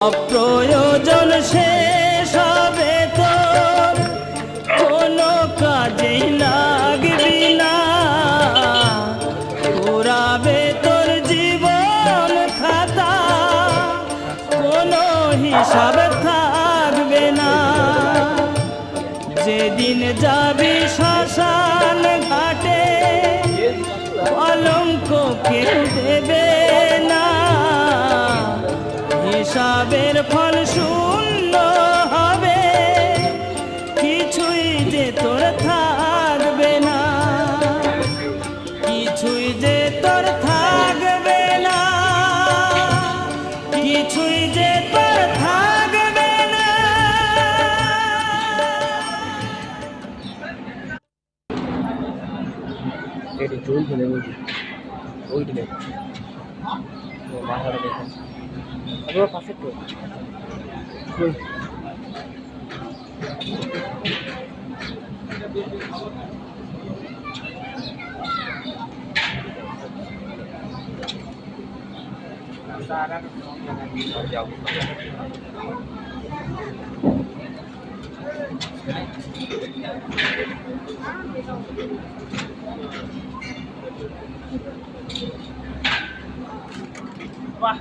অপ্রয়োজন শেষ হবে তোর, কোনো কাজেই লাগবি না, পুরাবে তোর জীবন খাতা, কোনো হিসাব থাকবে না। যেদিন যাবি শ্মশান ঘাটে, কলঙ্ক কেউ দেবে না, হিসাবের ফল শূন্য হবে, কিছুই যে তোর থাকবে না, কিছুই যে তোর থাকবে না, কিছুই যে তোর থাকবে না। এটি চুল ফেলে বলছি ওই দিকে মাথাটা দেখুন আপনার পাশে তো वाह